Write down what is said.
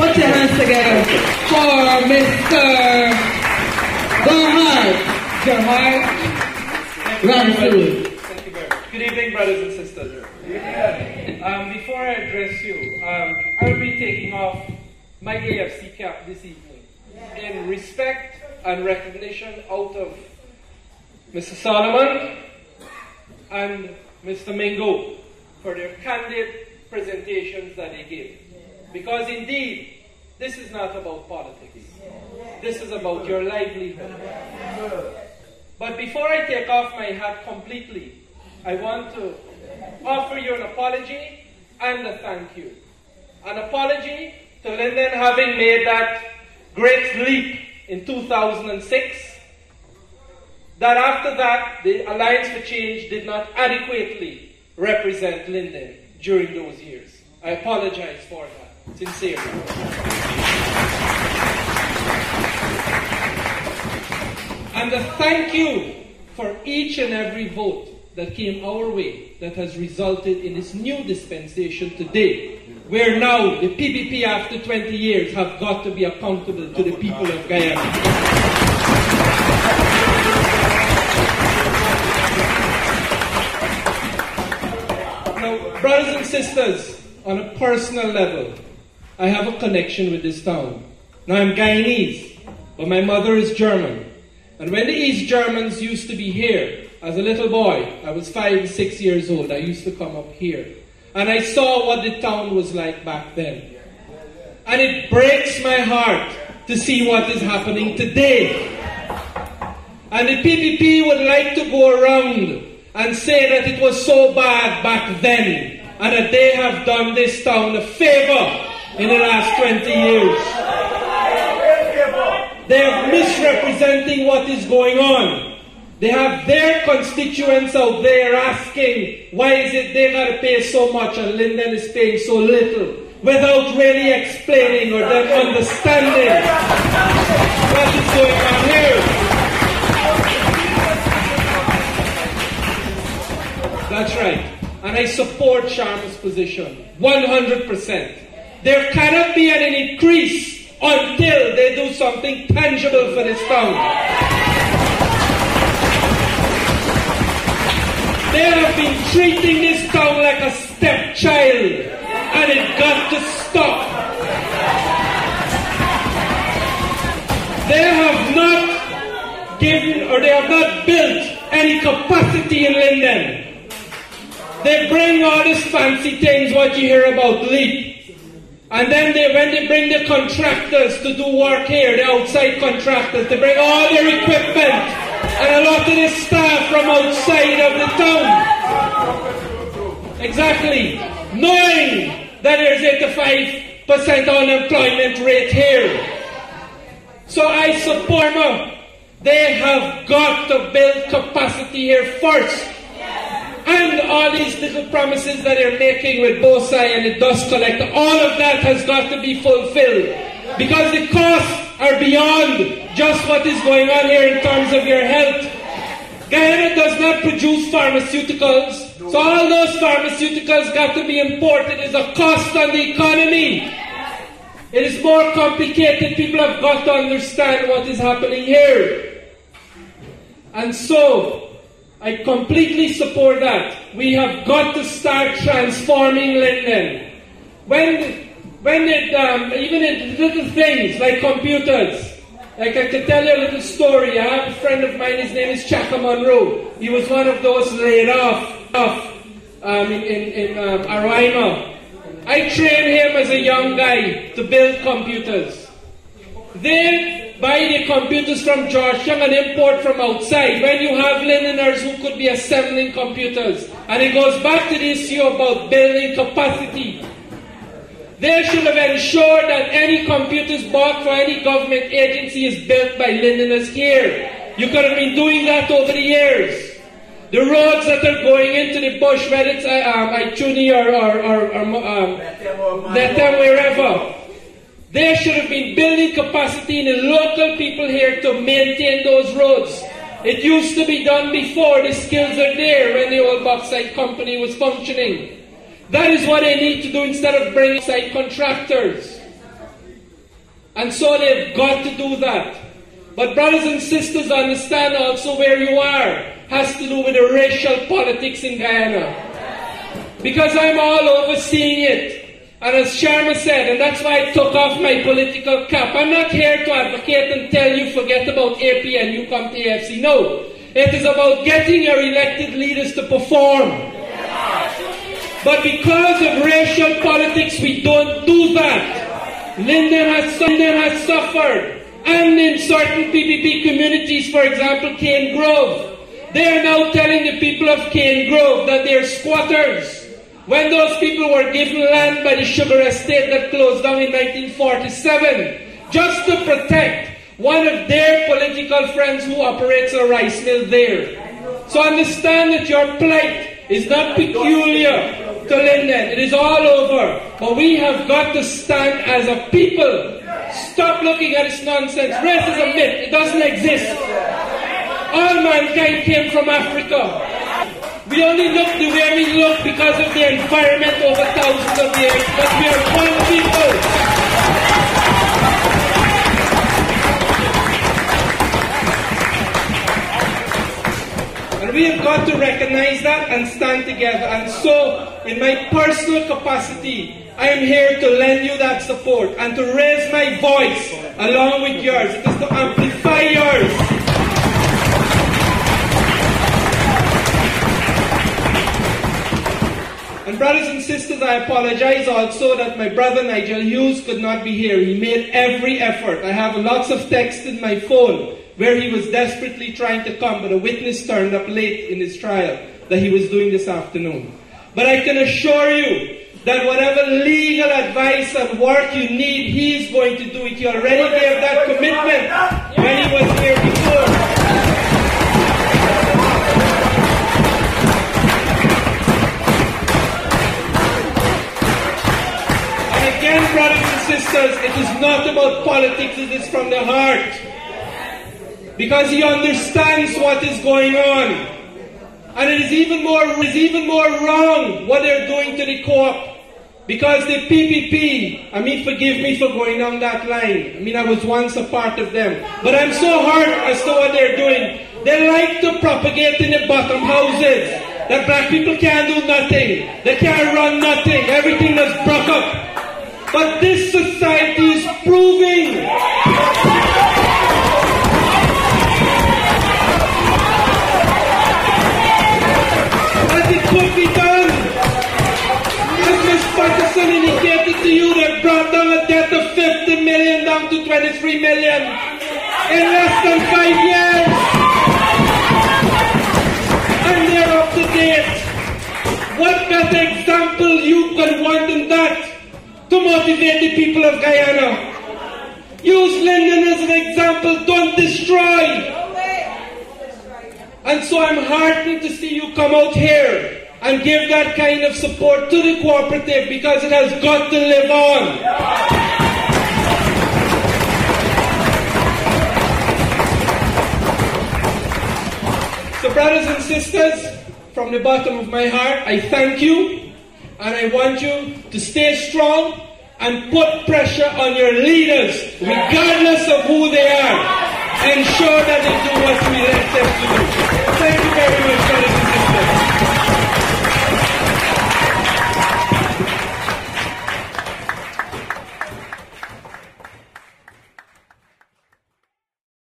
Put your hands together for Mr. Gerhard LUCSL. Thank you very much. Good evening, brothers and sisters. Before I address you, I will be taking off my AFC cap this evening in respect and recognition out of Mr. Solomon and Mr. Mingo for their candid presentations that they gave. Because indeed, this is not about politics. This is about your livelihood. But before I take off my hat completely, I want to offer you an apology and a thank you. An apology to Linden having made that great leap in 2006, that after that, the Alliance for Change did not adequately represent Linden during those years. I apologize for that, sincerely. And a thank you for each and every vote that came our way that has resulted in this new dispensation today, where now the PPP after 20 years have got to be accountable to the people of Guyana. Now, brothers and sisters, on a personal level, I have a connection with this town. Now, I'm Guyanese, but my mother is German. And when the East Germans used to be here, as a little boy, I was 5 and 6 years old, I used to come up here. And I saw what the town was like back then. And it breaks my heart to see what is happening today. And the PPP would like to go around and say that it was so bad back then, and that they have done this town a favor in the last 20 years. They are misrepresenting what is going on. They have their constituents out there asking, why is it they got to pay so much and Linden is paying so little, without really explaining or them understanding what is going on here. That's right. And I support Sharma's position 100%. There cannot be an increase until they do something tangible for this town. They have been treating this town like a stepchild, and it got to stop. They have not given, or they have not built any capacity in Linden. They bring all these fancy things, what you hear about LEAP. And then when they bring the contractors to do work here, the outside contractors, they bring all their equipment and a lot of the staff from outside of the town. Exactly. Knowing that there's 85% unemployment rate here. So I support them. They have got to build capacity here first. And all these little promises that they're making with Bosai and the dust collector, all of that has got to be fulfilled. Because the costs are beyond just what is going on here in terms of your health. Guyana does not produce pharmaceuticals, so all those pharmaceuticals got to be imported. It's a cost on the economy. It is more complicated. People have got to understand what is happening here. And so, I completely support that. We have got to start transforming Linden. Even in little things like computers, like I can tell you a little story. I have a friend of mine, his name is Chaka Monroe. He was one of those laid off in Araima. I trained him as a young guy to build computers. They buy the computers from Georgetown and import from outside when you have Lindeners who could be assembling computers. And it goes back to the issue about building capacity. They should have ensured that any computers bought for any government agency is built by Lindeners here. You could have been doing that over the years. The roads that are going into the bush, whether it's Ituni or wherever, they should have been building capacity in the local people here to maintain those roads. It used to be done before. The skills are there when the old bauxite company was functioning. That is what they need to do instead of bringing site contractors. And so they've got to do that. But brothers and sisters, understand also where you are has to do with the racial politics in Guyana. Because I'm all overseeing it. And as Sharma said, and that's why I took off my political cap, I'm not here to advocate and tell you forget about AP and you come to AFC. No. It is about getting your elected leaders to perform. But because of racial politics, we don't do that. Linden has suffered. And in certain PPP communities, for example, Cane Grove, they are now telling the people of Cane Grove that they are squatters. When those people were given land by the sugar estate that closed down in 1947, just to protect one of their political friends who operates a rice mill there. So understand that your plight is not peculiar to Linden. It is all over. But we have got to stand as a people. Stop looking at this nonsense. Race is a myth. It doesn't exist. All mankind came from Africa. We only look the way we look because of the environment over thousands of years. But we are one people. And we have got to recognize that and stand together. And so, in my personal capacity, I am here to lend you that support and to raise my voice along with yours. It is to amplify yours. And brothers and sisters, I apologize also that my brother Nigel Hughes could not be here. He made every effort. I have lots of texts in my phone where he was desperately trying to come, but a witness turned up late in his trial that he was doing this afternoon. But I can assure you that whatever legal advice and work you need, he's going to do it. He already gave that commitment when he was here before. And again, brothers and sisters, it is not about politics, it is from the heart. Because he understands what is going on. And it is even more wrong what they're doing to the co-op. Because the PPP, forgive me for going down that line. I was once a part of them. But I'm so hurt as to what they're doing. They like to propagate in the bottom houses that black people can't do nothing. They can't run nothing. Everything is broke up. But this society is proving it could be done. As Ms. Patterson indicated to you, they brought down a debt of 50 million down to 23 million in less than 5 years. And they're up to date. What better example you could want than that to motivate the people of Guyana? Use Linden as an example. Don't destroy. And so I'm heartened to see you come out here and give that kind of support to the cooperative because it has got to live on. So brothers and sisters, from the bottom of my heart, I thank you and I want you to stay strong and put pressure on your leaders, regardless of who they are. Ensure that they do what we let them do. Thank you very much.